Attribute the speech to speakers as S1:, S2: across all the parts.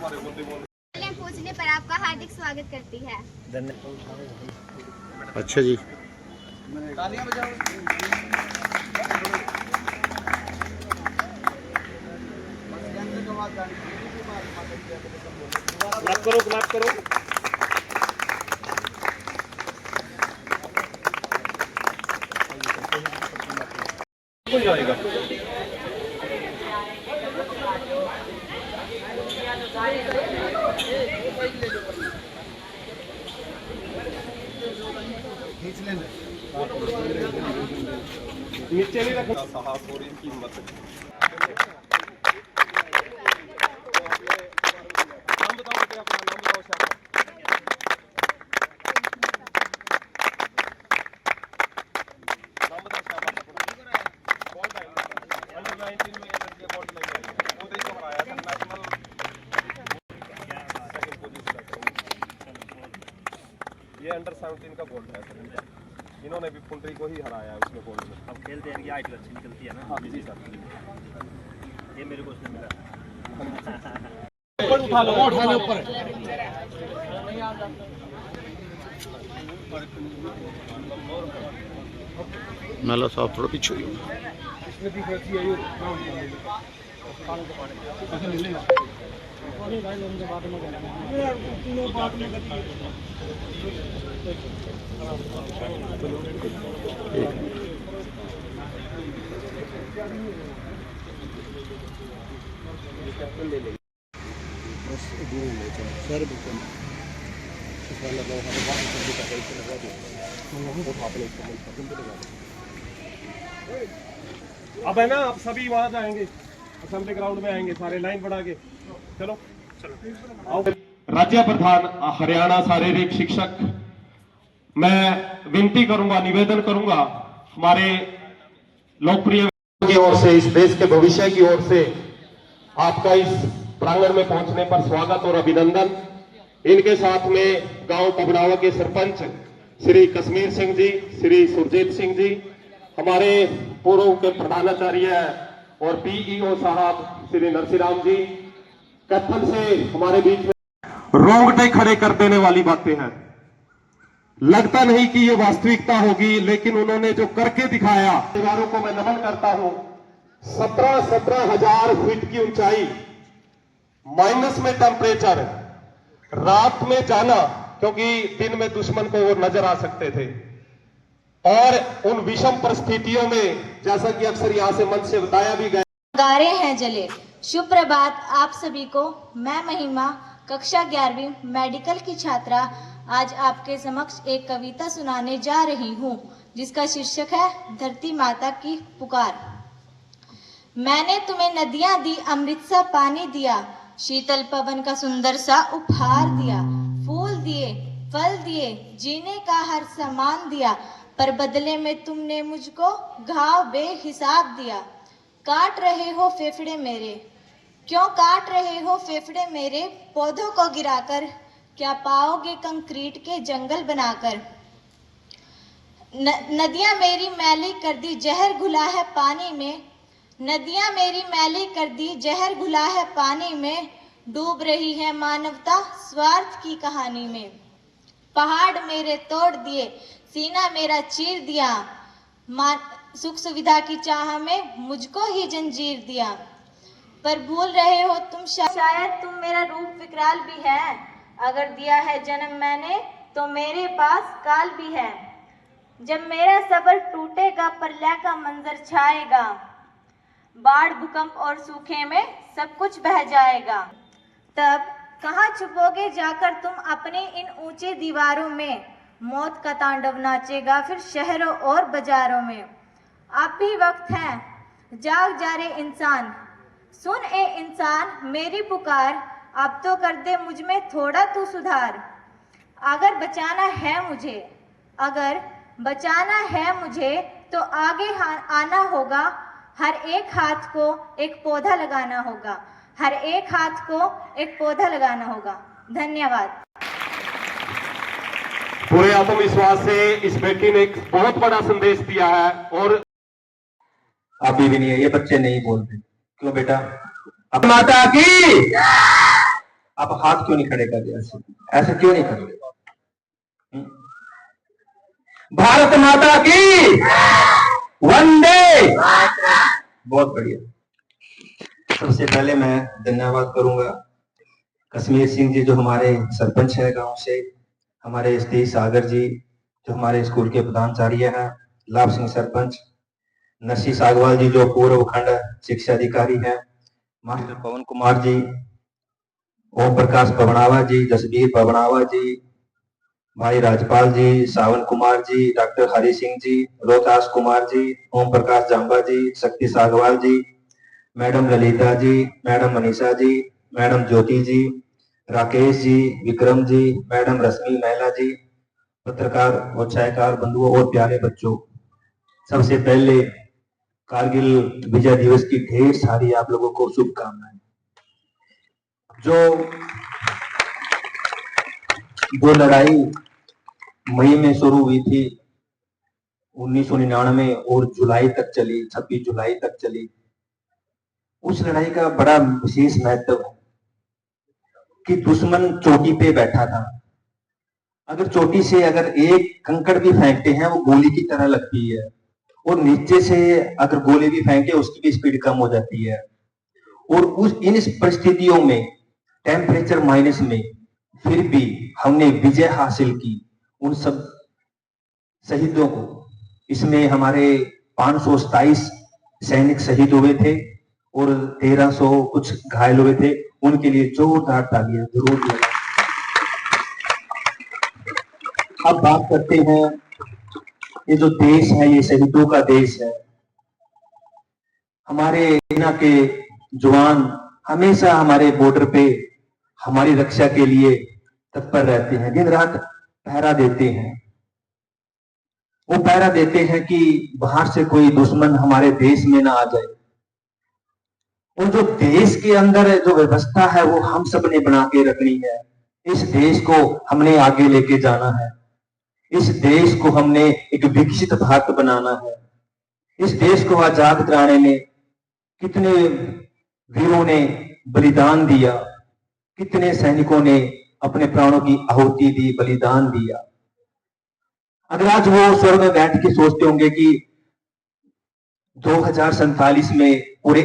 S1: पूछने पर आपका हार्दिक स्वागत करती है।
S2: धन्यवाद। अच्छा जी,
S3: क्लैप करो, क्लैप करो। हो जाएगा। नीचे नहीं रखना। साहस और इनकी हिम्मत। नाम बताओ बेटे, अपना नाम बताओ। शाबाश। नाम बताओ। शाबाश। गोल्ड है। अंडर 19 में ये गोल्ड नहीं है। वो देश को हराया था नेशनल सेकंड पोजीशन। ये अंडर 17 का गोल्ड है सर। इन्होंने भी पुंडरी को ही हराया है उसमें गोल्ड में।
S4: अब खेलते हैं कि हाइट अच्छी निकलती है ना।
S3: हाँ जी सर।
S4: ये मेरे को उसने मिला।
S3: ऊपर उठा लो, उठा लो ऊपर।
S2: नाला साहब थोड़ा पीछे हो।
S3: इसमें भी खर्ची आई अब है ना, आप सभी वहां जाएंगे, असेंबली ग्राउंड में आएंगे सारे, लाइन बढ़ा के। चलो आओ। राज्य प्रधान हरियाणा शारीरिक शिक्षक, मैं विनती करूंगा, निवेदन करूंगा हमारे लोकप्रिय की ओर से, इस देश के भविष्य की ओर से आपका इस प्रांगण में पहुंचने पर स्वागत और अभिनंदन। इनके साथ में गांव पबड़ावा के सरपंच श्री कश्मीर सिंह जी, श्री सुरजीत सिंह जी, हमारे पूर्व के प्रधानाचार्य और पीईओ साहब श्री नरसिंह जी। कथन से हमारे बीच में रोंगटे खड़े कर देने वाली बातें हैं। लगता नहीं कि ये वास्तविकता होगी, लेकिन उन्होंने जो करके दिखाया, परिवारों को मैं नमन करता हूं। 17,000 फीट की ऊंचाई, माइनस में टेम्परेचर, रात में जाना, क्योंकि दिन में दुश्मन को वो नजर आ सकते थे, और उन विषम परिस्थितियों में, जैसा कि अक्सर यहां से मंच से बताया भी गया,
S5: गारे हैं जले। शुभ प्रभात आप सभी को। मैं महिमा, कक्षा 11वीं मेडिकल की छात्रा, आज आपके समक्ष एक कविता सुनाने जा रही हूँ, जिसका शीर्षक है धरती माता की पुकार। मैंने तुम्हें नदियां दी, अमृत सा पानी दिया, शीतल पवन का सुंदर सा उपहार दिया, फूल दिए, फल दिए, जीने का हर सामान दिया, पर बदले में तुमने मुझको घाव बेहिसाब दिया। काट रहे हो फेफड़े मेरे, क्यों काट रहे हो फेफड़े मेरे, पौधों को गिराकर क्या पाओगे कंक्रीट के जंगल बनाकर। नदियां मेरी मैली कर दी, जहर घुला है पानी में, नदियां मेरी मैली कर दी, जहर घुला है पानी में, डूब रही है मानवता स्वार्थ की कहानी में। पहाड़ मेरे तोड़ दिए, सीना मेरा चीर दिया, सुख सुविधा की चाह में मुझको ही जंजीर दिया। पर भूल रहे हो तुम शायद तुम मेरा रूप विकराल भी है, अगर दिया है जन्म मैंने तो मेरे पास काल भी है। जब मेरा सब्र टूटेगा, प्रलय का मंजर छाएगा, बाढ़ भूकंप और सूखे में सब कुछ बह जाएगा। तब कहाँ छुपोगे जाकर तुम अपने इन ऊंचे दीवारों में, मौत का तांडव नाचेगा फिर शहरों और बाजारों में। अब भी वक्त है, जाग जा रे इंसान, सुन ए इंसान मेरी पुकार, अब तो कर दे मुझ में थोड़ा तू सुधार। अगर बचाना है मुझे, अगर बचाना है मुझे, तो आगे आना होगा, हर एक हाथ को एक पौधा लगाना होगा, हर एक हाथ को एक पौधा लगाना होगा। धन्यवाद।
S3: पूरे आत्मविश्वास से इस बेटी ने एक बहुत बड़ा संदेश दिया है। और
S6: अभी भी नहीं है, ये बच्चे नहीं बोलते। क्यों बेटा? अब माता की आप हाथ क्यों नहीं खड़े कर रहे? ऐसे क्यों नहीं कर रहे? भारत माता की वंदे। बहुत बढ़िया। सबसे पहले मैं धन्यवाद करूंगा कश्मीर सिंह जी जो हमारे सरपंच है गांव से, हमारे सतीश सागर जी जो हमारे स्कूल के प्रधानाचार्य हैं, लाभ सिंह सरपंच, नरसी सागवाल जी जो पूर्व खंड शिक्षा अधिकारी हैं, मास्टर पवन कुमार जी, ओम प्रकाश पवनावा जी, जसबीर पवनावा जी, भाई राजपाल जी, सावन कुमार जी, डॉक्टर हरि सिंह जी, रोहतास कुमार जी, ओम प्रकाश जांबा जी, शक्ति सागवाल जी, madam Lalita ji, madam Manisha ji, madam ज्योति जी, राकेश जी, विक्रम जी, मैडम रश्मि महिला जी, पत्रकार और छायाकार बंधुओं और प्यारे बच्चों, सबसे पहले कारगिल विजय दिवस की ढेर सारी आप लोगों को शुभकामनाएं। जो लड़ाई मई में शुरू हुई थी 1999 और जुलाई तक चली, 26 जुलाई तक चली, उस लड़ाई का बड़ा विशेष महत्व है कि दुश्मन चोटी पे बैठा था। अगर चोटी से अगर एक कंकड़ भी फेंकते हैं वो गोली की तरह लगती है, और नीचे से अगर गोली भी फेंके उसकी भी स्पीड कम हो जाती है। और इन परिस्थितियों में टेम्परेचर माइनस में फिर भी हमने विजय हासिल की उन सब शहीदों को। इसमें हमारे 527 सैनिक शहीद हुए थे और 1300 कुछ घायल हुए थे, उनके लिए जोरदार तालियां जरूर लगाएं। अब बात करते हैं, ये जो देश है ये शहीदों का देश है। हमारे सेना के जवान हमेशा हमारे बॉर्डर पे हमारी रक्षा के लिए तत्पर रहते हैं, दिन रात पहरा देते हैं। वो पहरा देते हैं कि बाहर से कोई दुश्मन हमारे देश में ना आ जाए। और जो देश के अंदर जो व्यवस्था है वो हम सब ने बना के रखनी है। इस देश को हमने आगे लेके जाना है, इस देश को हमने एक विकसित भारत बनाना है। इस देश को आजाद कराने में कितने वीरों ने बलिदान दिया, कितने सैनिकों ने अपने प्राणों की आहुति दी, बलिदान दिया। अगर आज वो स्वर्ग में बैठ के सोचते होंगे कि 2047 में पूरे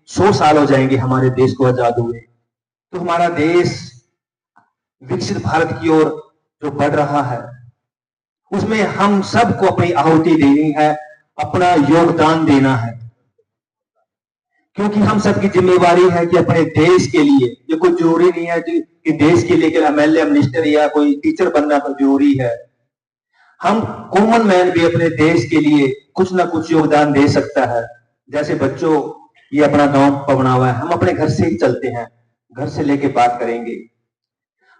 S6: 100 साल हो जाएंगे हमारे देश को आजाद हुए, तो हमारा देश विकसित भारत की ओर जो बढ़ रहा है उसमें हम सबको अपनी आहुति देनी है, अपना योगदान देना है। क्योंकि हम सबकी जिम्मेवारी है कि अपने देश के लिए, ये कोई जरूरी नहीं है कि देश के लिए एमएलए मिनिस्टर या कोई टीचर बनना तो जरूरी है। हम कॉमन मैन भी अपने देश के लिए कुछ ना कुछ योगदान दे सकता है। जैसे बच्चों, ये अपना गांव पवनावा है, हम अपने घर से ही चलते हैं, घर से लेके बात करेंगे।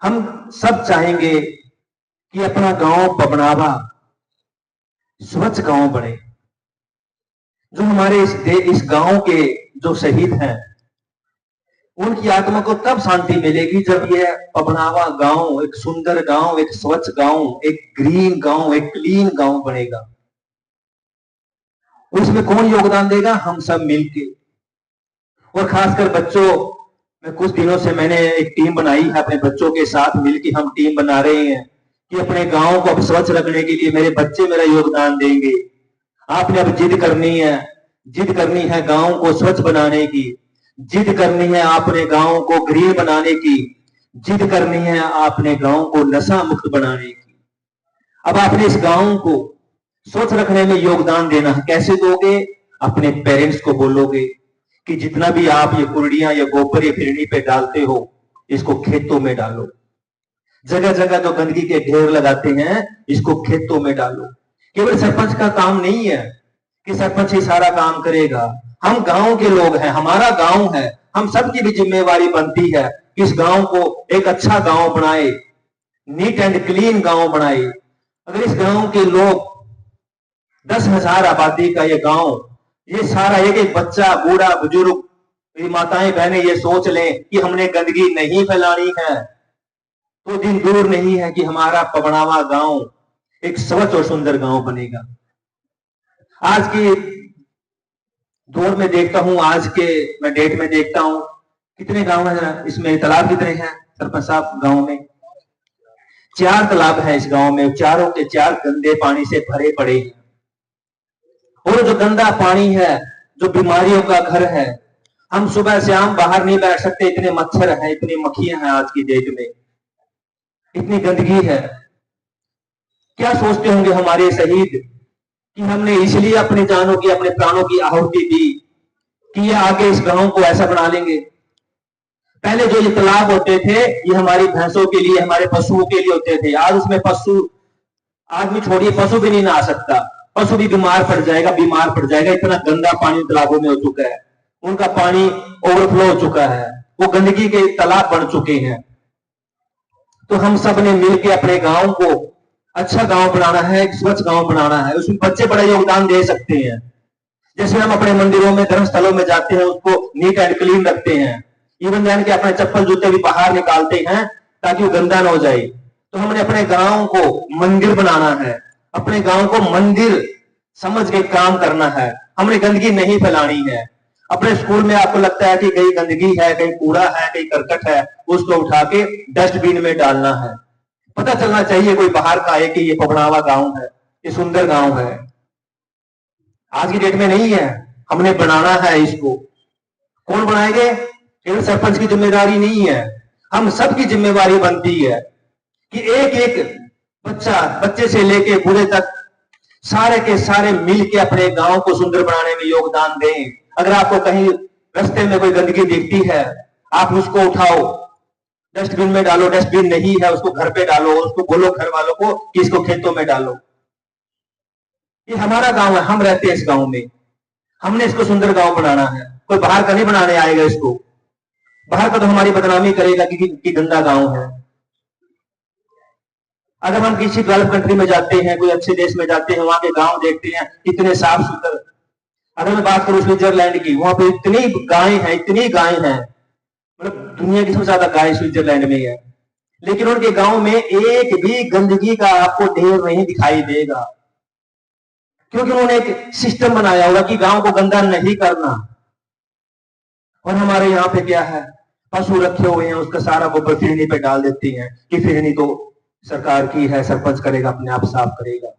S6: हम सब चाहेंगे कि अपना गांव पवनावा स्वच्छ गांव बने। जो हमारे इस गांव के जो शहीद हैं उनकी आत्मा को तब शांति मिलेगी जब यह पवनावा गांव एक सुंदर गांव, एक स्वच्छ गांव, एक ग्रीन गांव, एक क्लीन गांव बनेगा। उसमें कौन योगदान देगा? हम सब मिलके। और खासकर बच्चों, मैं कुछ दिनों से मैंने एक टीम बनाई है, अपने बच्चों के साथ मिलकर हम टीम बना रहे हैं कि अपने गांव को अब स्वच्छ रखने के लिए मेरे बच्चे मेरा योगदान देंगे। आपने अब जिद करनी है गांव को स्वच्छ बनाने की, जिद करनी है आपने गांव को ग्रीन बनाने की, जिद करनी है आपने गांव को नशा मुक्त बनाने की। अब आपने इस गांव को स्वच्छ रखने में योगदान देना है। कैसे दोगे? अपने पेरेंट्स को बोलोगे कि जितना भी आप ये कुर्डियां या गोबर या फिरनी पे डालते हो इसको खेतों में डालो। जगह जगह जो गंदगी के ढेर लगाते हैं इसको खेतों में डालो। केवल सरपंच का काम नहीं है कि सरपंच ही सारा काम करेगा। हम गांव के लोग हैं, हमारा गांव है, हम सबकी भी जिम्मेवारी बनती है कि इस गांव को एक अच्छा गांव बनाए, नीट एंड क्लीन गांव बनाए। अगर इस गांव के लोग 10,000 आबादी का ये गांव, ये सारा एक एक बच्चा, बूढ़ा, बुजुर्ग, माताएं बहनें ये सोच लें कि हमने गंदगी नहीं फैलानी है, तो दिन दूर नहीं है कि हमारा पवनावा गांव एक स्वच्छ और सुंदर गांव बनेगा। आज के दौर में देखता हूं, आज के मैं डेट में देखता हूं कितने गांव हैं, इसमें तालाब कितने हैं? सरपंच साहब गांव में 4 तालाब है इस गांव में, चारों के 4 गंदे पानी से भरे पड़े हैं। और जो गंदा पानी है, जो बीमारियों का घर है, हम सुबह शाम बाहर नहीं बैठ सकते, इतने मच्छर हैं, इतनी मक्खियां हैं आज की डेट में, इतनी गंदगी है। क्या सोचते होंगे हमारे शहीद कि हमने इसलिए अपनी जानों की, अपने प्राणों की आहुति दी कि ये आगे इस गांव को ऐसा बना लेंगे। पहले जो ये तालाब होते थे, ये हमारी भैंसों के लिए, हमारे पशुओं के लिए होते थे। आज उसमें पशु, आदमी छोड़िए, पशु भी नहीं नहा सकता, पशु भी बीमार पड़ जाएगा, इतना गंदा पानी तालाबों में हो चुका है, उनका पानी ओवरफ्लो हो चुका है, वो गंदगी के तालाब बन चुके हैं। तो हम सब ने मिलकर अपने गांव को अच्छा गांव बनाना है, एक स्वच्छ गांव बनाना है। उसमें बच्चे बड़ा योगदान दे सकते हैं। जैसे हम अपने मंदिरों में, धर्मस्थलों में जाते हैं, उसको नीट एंड क्लीन रखते हैं, इवन जान के अपने चप्पल जूते भी बाहर निकालते हैं ताकि वो गंदा ना हो जाए। तो हमने अपने गांव को मंदिर बनाना है, अपने गांव को मंदिर समझ के काम करना है। हमने गंदगी नहीं फैलानी है। अपने स्कूल में आपको लगता है कि कहीं गंदगी है, कहीं कूड़ा है, कहीं करकट है, उसको उठा के डस्टबिन में डालना है। पता चलना चाहिए कोई बाहर का है कि ये पबनावा गांव है, ये सुंदर गांव है। आज की डेट में नहीं है, हमने बनाना है इसको। कौन बनाएंगे? केवल सरपंच की जिम्मेदारी नहीं है, हम सबकी जिम्मेवारी बनती है कि एक एक बच्चे से लेके बूढ़े तक सारे के सारे मिलके अपने गांव को सुंदर बनाने में योगदान दें। अगर आपको कहीं रास्ते में कोई गंदगी दिखती है, आप उसको उठाओ, डस्टबिन में डालो। डस्टबिन नहीं है, उसको घर पे डालो, उसको बोलो घर वालों को कि इसको खेतों में डालो। ये हमारा गांव है, हम रहते हैं इस गांव में, हमने इसको सुंदर गांव बनाना है। कोई बाहर का नहीं बनाने आएगा इसको, बाहर का तो हमारी बदनामी करेगा कि गंदा गांव है। अगर हम किसी डेवलप कंट्री में जाते हैं, कोई अच्छे देश में जाते हैं, वहां के गांव देखते हैं इतने साफ सुथरे। अगर मैं बात करूं स्विट्जरलैंड की, वहां पे इतनी गाय हैं, मतलब दुनिया की सबसे ज्यादा गाय स्विट्जरलैंड में है, लेकिन उनके गांव में एक भी गंदगी का आपको ढेर नहीं दिखाई देगा, क्योंकि उन्होंने एक सिस्टम बनाया होगा कि गांव को गंदा नहीं करना। और हमारे यहाँ पे क्या है, पशु रखे हुए हैं, उसका सारा गोबर फिरनी पे डाल देती हैं कि फिरनी तो सरकार की है, सरपंच करेगा, अपने आप साफ करेगा।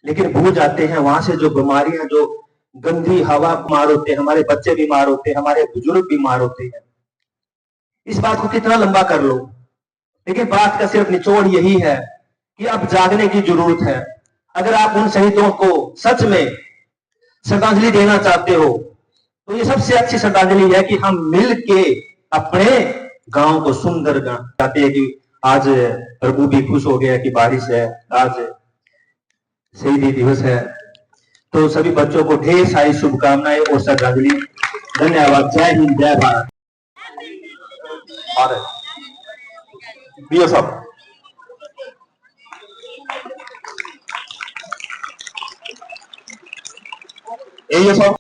S6: लेकिन भूल जाते हैं वहां से जो बीमारियां, जो गंदी हवा, बीमार होते हैं, हमारे बच्चे बीमार होते हैं, हमारे बुजुर्ग बीमार होते हैं। इस बात को कितना लंबा कर लो, लेकिन बात का सिर्फ निचोड़ यही है कि अब जागने की जरूरत है। अगर आप उन शहीदों को सच में श्रद्धांजलि देना चाहते हो, तो ये सबसे अच्छी श्रद्धांजलि है कि हम मिल के अपने गांव को सुंदर चाहते हैं। कि आज प्रभु भी खुश हो गया कि बारिश है, आज शहीदी दिवस है। तो सभी बच्चों को ढेर सारी शुभकामनाएं और श्रद्धांजलि। धन्यवाद। जय हिंद, जय भारत।
S3: साहब साहब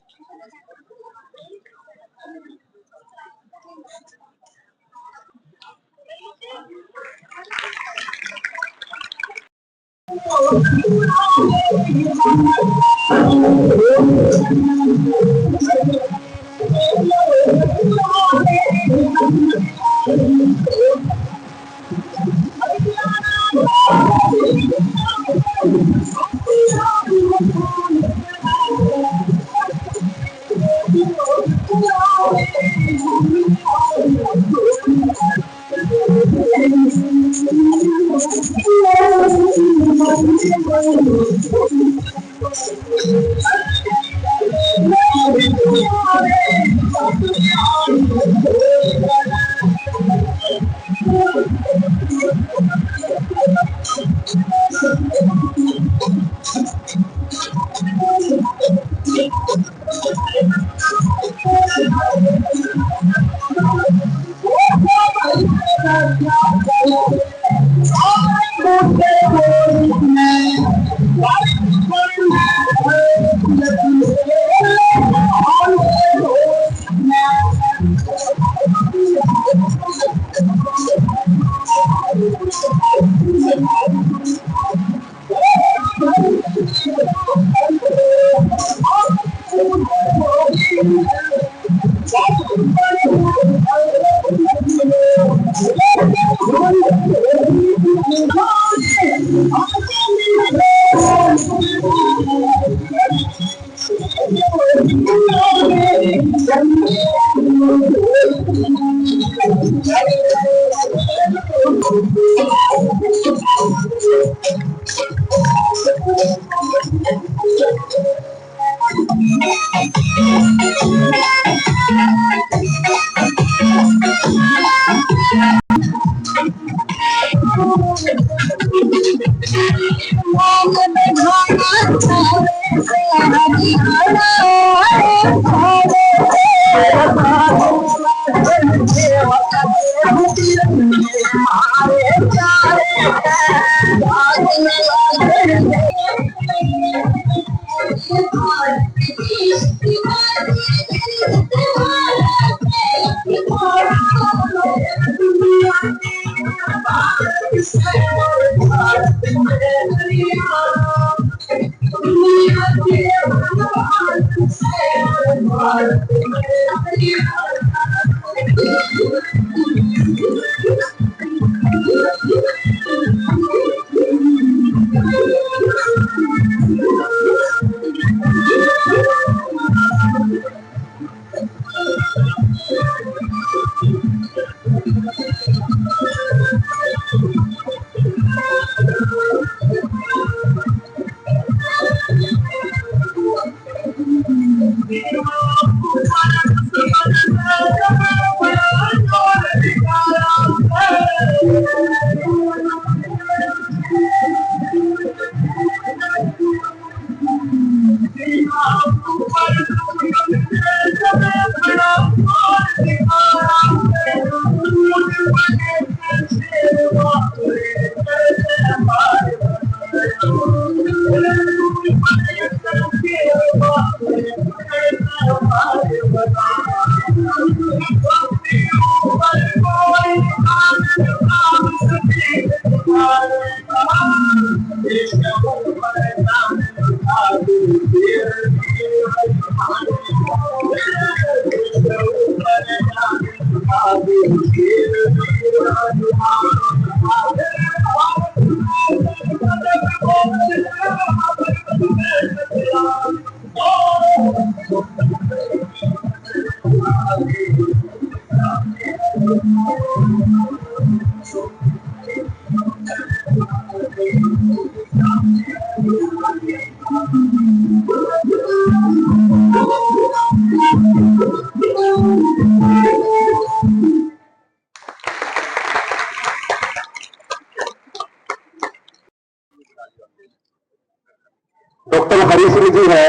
S3: डॉक्टर हरी सिंह जी है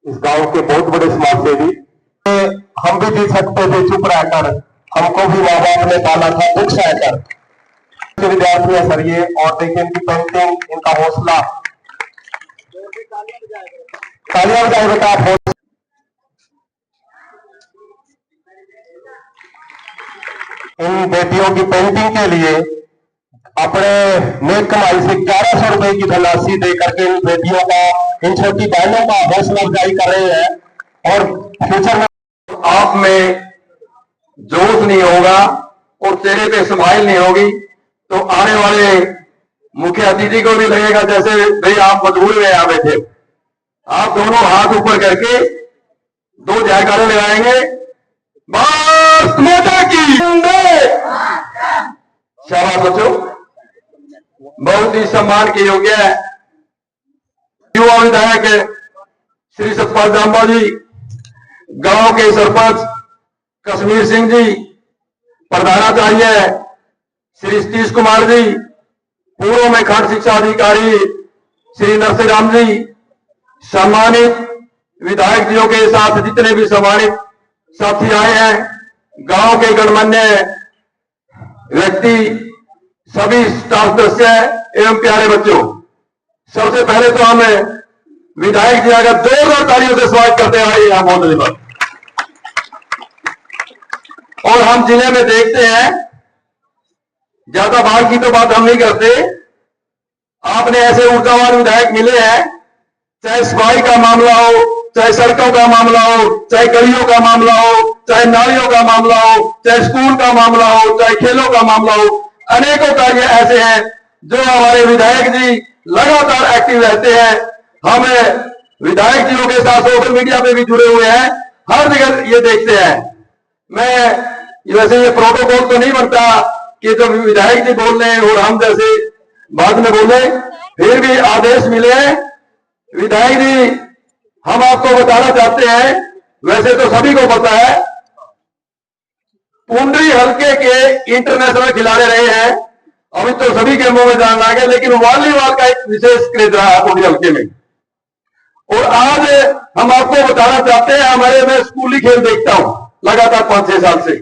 S3: इस गांव के बहुत बड़े समाजसेवी। हम भी जी सकते थे चुप रहकर, हमको भी माँ बाप ने पाला था दुख सहकर। विद्यार्थी है सर ये, और देखिए इनकी पेंटिंग, इनका हौसला। तालियां बजाए बेटा आप। इन बेटियों की पेंटिंग के लिए अपने नेक कमाई से 1100 रुपए की धनराशि दे करके इन बेटियों का, इन छोटी बहनों का हौसला अफजाई कर रहे हैं। और फ्यूचर में आप में जोश नहीं होगा और चेहरे पे स्माइल नहीं होगी तो आने वाले मुख्य अतिथि को भी लगेगा जैसे भाई आप मजबूर में आ बैठे। आप दोनों हाथ ऊपर करके 2 जयकारे लगाएंगे। भारत माता की शाबाश बच्चों, बहुत ही सम्मान के योग्य है। युवा विधायक श्री सतपाल जांबा जी, गांव के सरपंच कश्मीर सिंह जी, प्रधानाचार्य श्री सतीश कुमार जी, पूर्व में खंड शिक्षा अधिकारी श्री नरसिंह जी, सम्मानित विधायक जियों के साथ जितने भी सम्मानित साथी आए हैं, गांव के गणमान्य व्यक्ति, सभी स्टाफ सदस्य एवं प्यारे बच्चों, सबसे पहले तो हम विधायक जी अगर जोरदार तालियों से स्वागत करते हैं यहां महोदय पर। और हम जिले में देखते हैं, ज्यादा भाग की तो बात हम नहीं करते, आपने ऐसे ऊर्जावान विधायक मिले हैं, चाहे सफाई का मामला हो, चाहे सड़कों का मामला हो, चाहे गलियों का मामला हो, चाहे नालियों का मामला हो, चाहे स्कूल का मामला हो, चाहे खेलों का मामला हो, अनेकों कार्य ऐसे हैं जो हमारे विधायक जी लगातार एक्टिव रहते हैं। हम विधायक जियों के साथ सोशल मीडिया पे भी जुड़े हुए हैं, हर जगह ये देखते हैं।
S7: मैं वैसे ये प्रोटोकॉल तो नहीं बनता कि जब विधायक जी बोल रहे हैं और हम जैसे बाद में बोले, फिर भी आदेश मिले हैं। विधायक जी, हम आपको बताना चाहते हैं, वैसे तो सभी को पता है, पुंडरी हल्के के इंटरनेशनल खिलाड़ी रहे हैं, अभी तो सभी के मुंह में जान लगे, लेकिन वॉलीबॉल का एक विशेष क्रेज रहा है पुंडरी हल्के में। और आज हम आपको बताना चाहते हैं, हमारे मैं स्कूली खेल देखता हूं लगातार 5-6 साल से,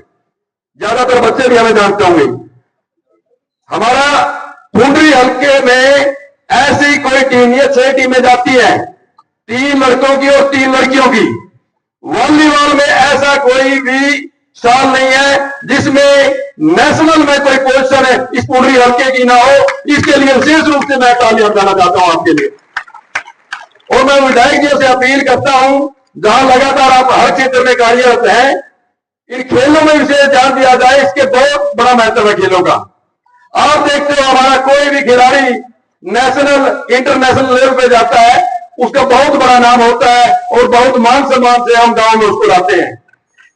S7: ज्यादातर बच्चे भी हमें जानते होंगे। हमारा पुंडरी हल्के में ऐसी कोई टीम, ये 6 टीमें जाती है, 3 लड़कों की और 3 लड़कियों की। वॉलीबॉल में ऐसा कोई भी साल नहीं है जिसमें नेशनल में कोई पोजीशन है इस पुंडरी हल्के की ना हो। इसके लिए विशेष रूप से मैं तालियां बजाना चाहता हूं आपके लिए। और मैं विधायक जी से अपील करता हूं, जहां लगातार आप हर क्षेत्र में कार्यरत हैं, इन खेलों में विशेष ध्यान दिया जाए। इसके बहुत बड़ा महत्व है खेलों का। आप देखते हो हमारा कोई भी खिलाड़ी नेशनल इंटरनेशनल लेवल पे जाता है, उसका बहुत बड़ा नाम होता है और बहुत मान सम्मान से हम गांव में उसको लाते हैं।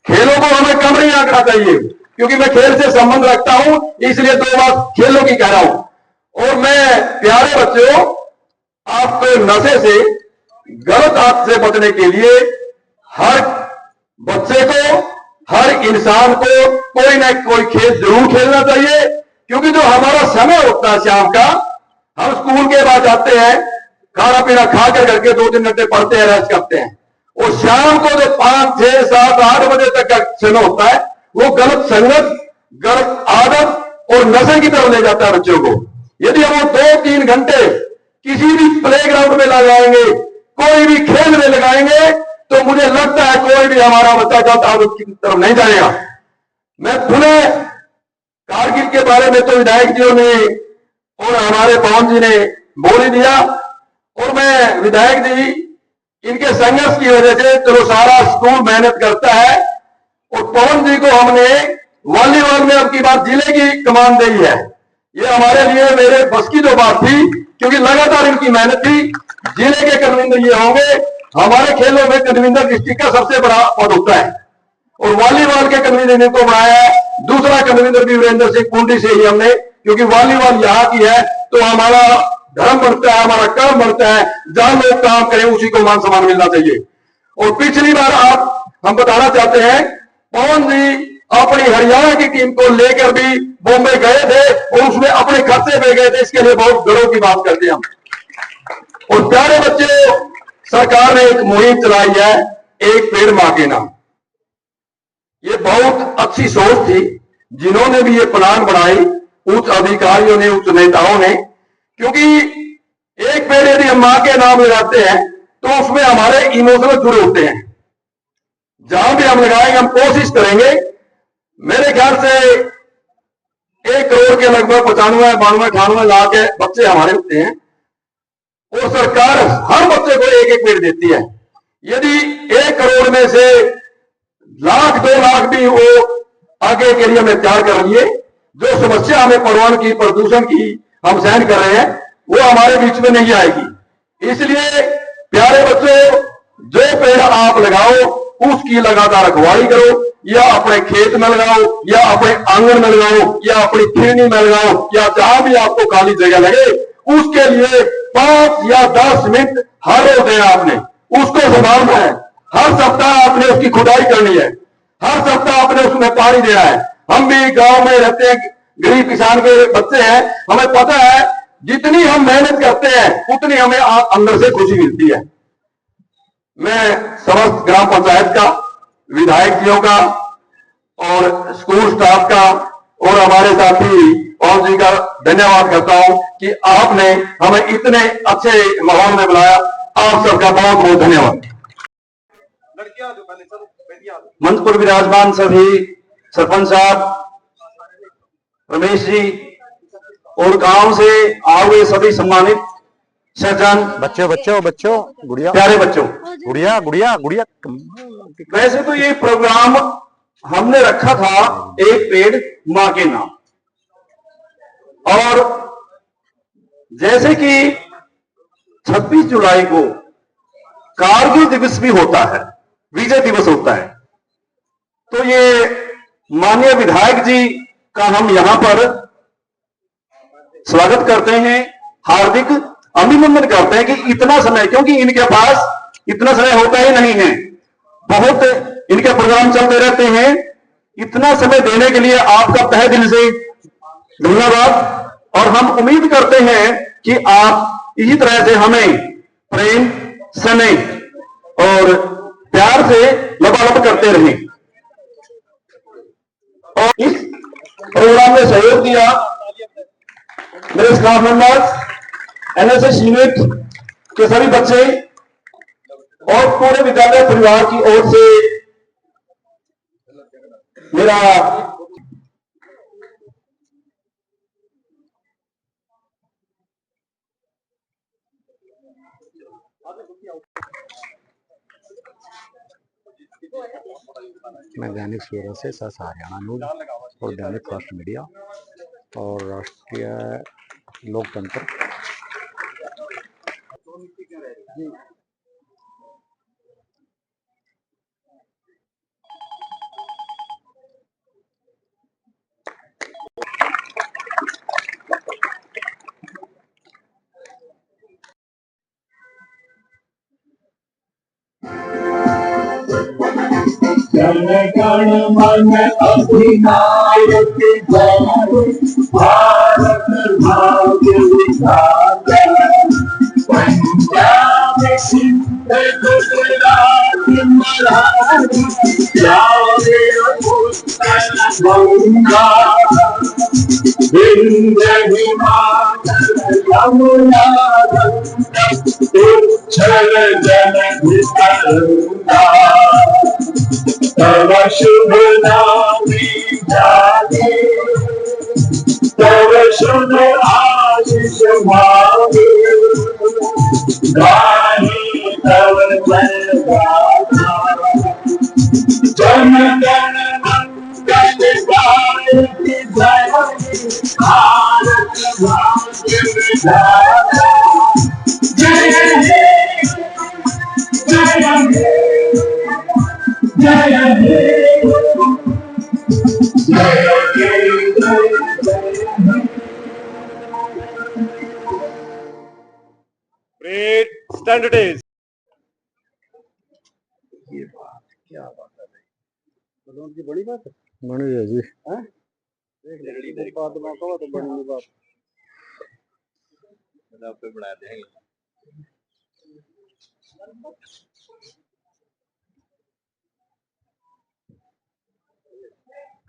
S7: खेलों को हमें कम नहीं आंकना चाहिए, क्योंकि मैं खेल से संबंध रखता हूं, इसलिए 2 बात खेलों की कह रहा हूं। और मैं प्यारे बच्चों, आप नशे से, गलत हाथ से बचने के लिए हर बच्चे को, हर इंसान को कोई ना कोई खेल जरूर खेलना चाहिए। क्योंकि जो हमारा समय होता है शाम का, हम स्कूल के बाद आते हैं, खाना पीना खा कर करके 2-3 घंटे पढ़ते हैं, रेस्ट करते हैं, और शाम को जो 5, 6, 7, 8 बजे तक का समय होता है, वो गलत संगत, गलत आदत और नशे की तरफ ले जाता है बच्चों को। यदि हम 2-3 घंटे किसी भी प्लेग्राउंड में लगाएंगे, कोई भी खेल में लगाएंगे, तो मुझे लगता है कोई भी हमारा बच्चा गलत आदत की तरफ नहीं जाएगा। मैं पुनः कारगिल के बारे में तो विधायक जी ने और हमारे पवन जी ने बोल ही दिया, और मैं विधायक जी, इनके संघर्ष की वजह से चलो सारा स्कूल मेहनत करता है, और पवन जी को हमने वॉलीबॉल में अब की बार जिले की कमान दी है। ये हमारे लिए मेरे बस की जो बात थी, क्योंकि लगातार इनकी मेहनत थी। जिले के कन्वीनर ये होंगे, हमारे खेलों में कन्वीनर डिस्ट्रिक्ट का सबसे बड़ा पद होता है, और वॉलीबॉल के कन्वीनर इनको बनाया है। दूसरा कन्वीनर भी वीरेंद्र सिंह पुंडी से ही हमने, क्योंकि वॉलीबॉल यहाँ की है, तो हमारा धर्म बनता है, हमारा कर्म बनता है, जहां लोग काम करें उसी को मान सम्मान मिलना चाहिए। और पिछली बार हम बताना चाहते हैं, पवन जी अपनी हरियाणा की टीम को लेकर भी बॉम्बे गए थे, और उसमें अपने खर्चे पे गए थे, इसके लिए बहुत गर्व की बात करते हैं हम। और प्यारे बच्चे, सरकार ने एक मुहिम चलाई है, एक पेड़ मां के नाम। ये बहुत अच्छी सोच थी, जिन्होंने भी ये प्लान बनाई, उच्च अधिकारियों ने, उच्च नेताओं ने, क्योंकि एक पेड़ यदि हम मां के नाम लगाते हैं तो उसमें हमारे इमोशनल जुड़े होते हैं। जहां भी हम लगाएंगे, हम कोशिश करेंगे। मेरे ख्याल से 1 करोड़ के लगभग 95, 92, 98 लाख के बच्चे हमारे होते हैं, और सरकार हर बच्चे को 1-1 पेड़ देती है। यदि 1 करोड़ में से 1-2 लाख भी वो आगे के लिए हमें तैयार कर लिए, जो समस्या हमें पर्यावरण की, प्रदूषण की हम सहन कर रहे हैं, वो हमारे बीच में नहीं आएगी। इसलिए प्यारे बच्चों, जो पेड़ आप लगाओ उसकी लगातार रखवाली करो, या अपने खेत में लगाओ, या अपने आंगन में लगाओ, या अपनी खिड़नी में लगाओ, या जहां भी आपको खाली जगह लगे, उसके लिए 5 या 10 मिनट हर रोज देना आपने, उसको संभालना है। हर सप्ताह आपने उसकी खुदाई करनी है, हर सप्ताह आपने उसमें पानी देना है। हम भी गांव में रहते हैं, गरीब किसान के बच्चे हैं, हमें पता है जितनी हम मेहनत करते हैं उतनी हमें अंदर से खुशी मिलती है। मैं समस्त ग्राम पंचायत का, विधायक का और स्कूल स्टाफ का और हमारे साथी पवन जी का धन्यवाद करता हूं कि आपने हमें इतने अच्छे माहौल में बुलाया। आप सबका बहुत बहुत धन्यवाद। मंच पर विराजमान सभी सरपंच साहब, रमेश जी, और गांव से आए हुए सभी सम्मानित सज्जन,
S2: बच्चों गुड़िया,
S7: प्यारे बच्चों,
S2: गुड़िया।
S7: वैसे तो ये प्रोग्राम हमने रखा था एक पेड़ मां के नाम, और जैसे कि 26 जुलाई को कारगिल दिवस भी होता है, विजय दिवस होता है, तो ये माननीय विधायक जी का हम यहां पर स्वागत करते हैं, हार्दिक अभिनंदन करते हैं कि इतना समय, क्योंकि इनके पास इतना समय होता ही नहीं है, बहुत इनके प्रोग्राम चलते रहते हैं। इतना समय देने के लिए आपका तहे दिल से धन्यवाद। और हम उम्मीद करते हैं कि आप इसी तरह से हमें प्रेम, स्नेह और प्यार से लबालब करते रहें। और इस प्रोग्राम में सहयोग दिया मेरे स्टाफ मेंबर्स, एनएसएस यूनिट के सभी बच्चे और पूरे विद्यालय परिवार की ओर से मेरा
S2: मैं दैनिक सवेरा से सस हरियाणा न्यूज और दैनिक फास्ट मीडिया और राष्ट्रीय लोकतंत्र
S8: जन गण मन अधिनायक जय, भारत भाग्य विधाता, पंजाब सिंध गुजरात मराठी, द्राविड़ उत्कल गंगा, विंध्य हिमाचल यमुना गंगा, उच्छल जनहितगंगा, तव शुभ नामे जागे, तव शुभ आशीष मांगे, गाहे तव जय गाथा, जन गण मंगल गायक जय, भारत भाग्य विधाता, जय हे जय हे जय हे जय जय।
S3: ग्रेट स्टैंडर्ड इज
S2: बड़ी है जी।
S4: बना देंगे।